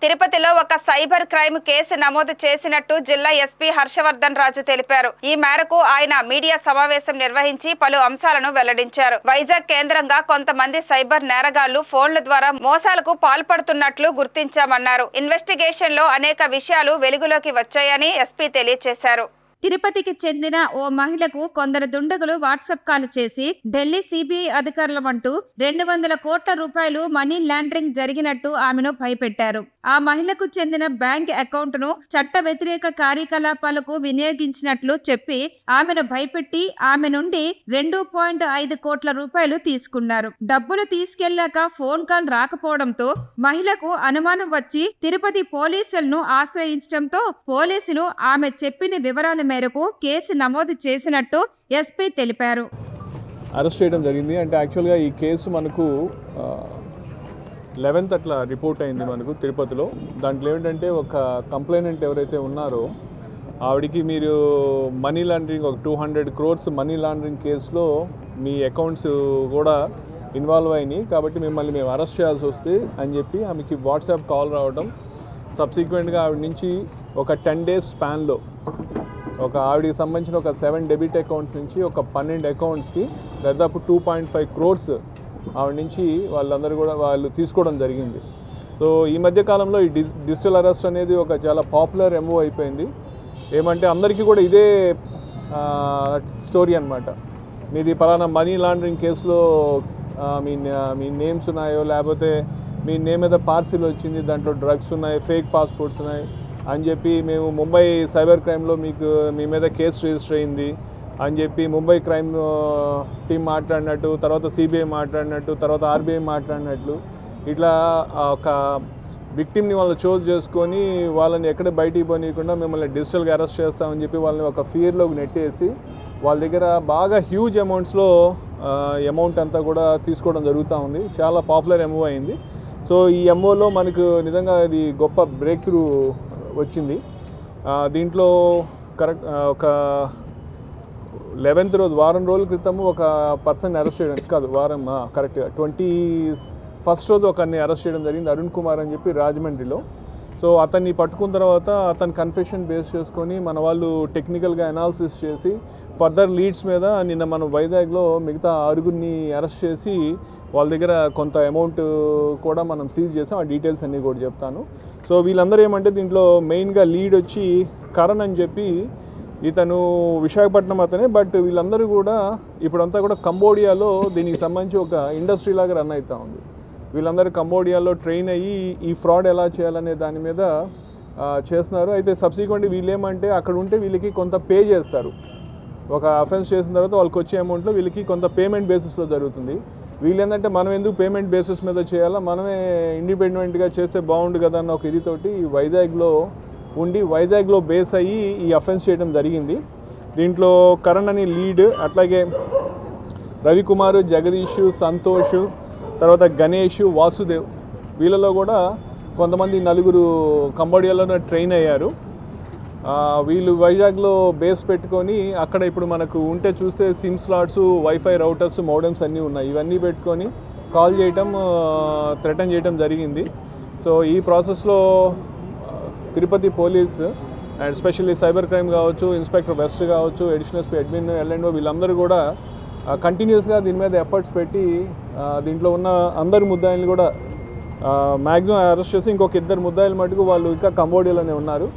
తిరుపతిలో ఒక cyber crime case నమోదు చేసినట్టు జిల్లా ఎస్పీ హర్షవర్ధన్ రాజు తెలిపారు. ఈ మేరకు ఆయన మీడియా సమావేశం నిర్వహించి పలు అంశాలను వెల్లడించారు. వైజాగ్ కేంద్రంగా కొంతమంది సైబర్ నేరగాళ్లు ఫోన్ల ద్వారా మోసాలకు పాల్పడుతున్నట్లు గుర్తించామన్నారు. ఇన్వెస్టిగేషన్ లో అనేక విషయాలు వెలుగులోకి వచ్చాయని ఎస్పీ తెలియజేశారు. తిరుపతికి చెందిన ఓ మహిళకు కొందరు దుండగులు వాట్సాప్ కాల్ చేసి ఢిల్లీ సిబిఐ అధికారులమంటూ 200 కోట్ల రూపాయలు మనీ లాండరింగ్ జరిగినట్టు ఆమెను భయపెట్టారు. ఆ మహిళకు చెందిన బ్యాంక్ అకౌంట్ ను చట్ట వ్యతిరేక కార్యకలాపాలకు వినియోగించినట్లు చెప్పి ఆమెను భయపెట్టి ఆమె నుండి 2.5 కోట్ల రూపాయలు తీసుకున్నారు. డబ్బులు తీసుకెళ్లాక ఫోన్ కాల్ రాకపోవడంతో మహిళకు అనుమానం వచ్చి తిరుపతి పోలీసులను ఆశ్రయించడంతో పోలీసులు ఆమె చెప్పిన వివరాల మేరకు కేసు నమోదు చేసినట్టు ఎస్పీ తెలిపారు. అరెస్ట్ చేయడం జరిగింది. అంటే యాక్చువల్గా ఈ కేసు మనకు 11th అట్లా రిపోర్ట్ అయింది మనకు తిరుపతిలో. దాంట్లో ఏంటంటే ఒక కంప్లైనెంట్ ఎవరైతే ఉన్నారో ఆవిడికి మీరు మనీ లాండరింగ్ ఒక 200 crores మనీ లాండరింగ్ కేసులో మీ అకౌంట్స్ కూడా ఇన్వాల్వ్ అయినాయి కాబట్టి మిమ్మల్ని మేము అరెస్ట్ చేయాల్సి వస్తే అని చెప్పి ఆమెకి వాట్సాప్ కాల్ రావడం, సబ్సిక్వెంట్గా ఆవిడ నుంచి ఒక 10 days స్పాన్లో ఒక ఆవిడికి సంబంధించిన ఒక 7 డెబిట్ అకౌంట్స్ నుంచి ఒక 12 అకౌంట్స్కి దాదాపు 2.5 crores ఆవిడ నుంచి వాళ్ళందరూ కూడా వాళ్ళు తీసుకోవడం జరిగింది. సో ఈ మధ్యకాలంలో ఈ డిజిటల్ అరెస్ట్ అనేది ఒక చాలా పాపులర్ ఎంఓ అయిపోయింది. ఏమంటే అందరికీ కూడా ఇదే స్టోరీ అనమాట. మీది పలానా మనీ లాండరింగ్ కేసులో మీ నేమ్స్ ఉన్నాయో, లేకపోతే మీ నేమ్ మీద పార్సిల్ వచ్చింది, దాంట్లో డ్రగ్స్ ఉన్నాయి, ఫేక్ పాస్పోర్ట్స్ ఉన్నాయి అని చెప్పి మేము ముంబై సైబర్ క్రైమ్లో మీ మీద కేసు రిజిస్టర్ అయింది అని చెప్పి ముంబై క్రైమ్ టీం మాట్లాడినట్టు, తర్వాత సిబిఐ మాట్లాడినట్టు, తర్వాత ఆర్బీఐ మాట్లాడినట్లు ఇట్లా ఒక విక్టిమ్ని వాళ్ళు చోజ్ చేసుకొని వాళ్ళని ఎక్కడ బయటికి పోనీయకుండా మిమ్మల్ని డిజిటల్గా అరెస్ట్ చేస్తామని చెప్పి వాళ్ళని ఒక ఫియర్లోకి నెట్టేసి వాళ్ళ దగ్గర బాగా హ్యూజ్ అమౌంట్స్లో అమౌంట్ అంతా కూడా తీసుకోవడం జరుగుతూ ఉంది. చాలా పాపులర్ ఎంఓ అయింది. సో ఈ ఎంఓలో మనకు నిజంగా ఇది గొప్ప బ్రేక్ త్రూ వచ్చింది. దీంట్లో కరెక్ట్ ఒక 11th రోజు వారం రోజుల క్రితము ఒక పర్సన్ అరెస్ట్ చేయడం కాదు వారం కరెక్ట్గా 21st రోజు ఒకరిని అరెస్ట్ చేయడం జరిగింది, అరుణ్ కుమార్ అని చెప్పి రాజమండ్రిలో. సో అతన్ని పట్టుకున్న తర్వాత అతని కన్ఫెషన్ బేస్ చేసుకొని మన వాళ్ళు టెక్నికల్గా అనాలిసిస్ చేసి ఫర్దర్ లీడ్స్ మీద నిన్న మనం వైజాగ్లో మిగతా 6గురిని అరెస్ట్ చేసి వాళ్ళ దగ్గర కొంత అమౌంట్ కూడా మనం సీజ్ చేసాం. ఆ డీటెయిల్స్ అన్నీ కూడా చెప్తాను. సో వీళ్ళందరూ ఏమంటే దీంట్లో మెయిన్గా లీడ్ వచ్చి కరణ్ అని చెప్పి ఇతను విశాఖపట్నం అతనే, బట్ వీళ్ళందరూ కూడా ఇప్పుడంతా కూడా కంబోడియాలో దీనికి సంబంధించి ఒక ఇండస్ట్రీ లాగా రన్ అవుతూ ఉంది. వీళ్ళందరూ కంబోడియాలో ట్రైన్ అయ్యి ఈ ఫ్రాడ్ ఎలా చేయాలనే దాని మీద చేస్తున్నారు. అయితే సబ్సిక్వెంట్గా వీళ్ళు ఏమంటే అక్కడ ఉంటే వీళ్ళకి కొంత పే చేస్తారు. ఒక అఫెన్స్ చేసిన తర్వాత వాళ్ళకి వచ్చే అమౌంట్లో వీళ్ళకి కొంత పేమెంట్ బేసిస్లో జరుగుతుంది. వీళ్ళు ఏంటంటే మనం ఎందుకు పేమెంట్ బేసిస్ మీద చేయాలా, మనమే ఇండిపెండెంట్గా చేస్తే బాగుండు కదా అన్న ఒక ఇదితోటి వైజాగ్లో ఉండి వైజాగ్లో బేస్ అయ్యి ఈ అఫెన్స్ చేయడం జరిగింది. దీంట్లో కరణ్ అని లీడ్, అట్లాగే రవికుమార్, జగదీష్, సంతోష్, తర్వాత గణేష్, వాసుదేవ్ వీళ్ళలో కూడా కొంతమంది 4 కంబోడియాలోనే ట్రైన్ అయ్యారు. వీళ్ళు వైజాగ్లో బేస్ పెట్టుకొని అక్కడ ఇప్పుడు మనకు ఉంటే చూస్తే SIM slots, wifi routers, modems అన్నీ ఉన్నాయి. ఇవన్నీ పెట్టుకొని కాల్ చేయటం, థ్రెటన్ చేయటం జరిగింది. సో ఈ ప్రాసెస్లో Tirupati police and especially cyber crime కావచ్చు, ఇన్స్పెక్టర్ వెస్ట్ కావచ్చు, అడిషనల్ ఎస్పీ అడ్మిన్ ఎల్ఎండ్ఓ వీళ్ళందరూ కూడా కంటిన్యూస్గా దీని మీద ఎఫర్ట్స్ పెట్టి దీంట్లో ఉన్న అందరి ముద్దాయిల్ని కూడా మ్యాక్సిమం అరెస్ట్ చేసి ఇంకొక 2 ముద్దాయిల మటుకు వాళ్ళు ఇంకా కంబోడియాలోనే ఉన్నారు.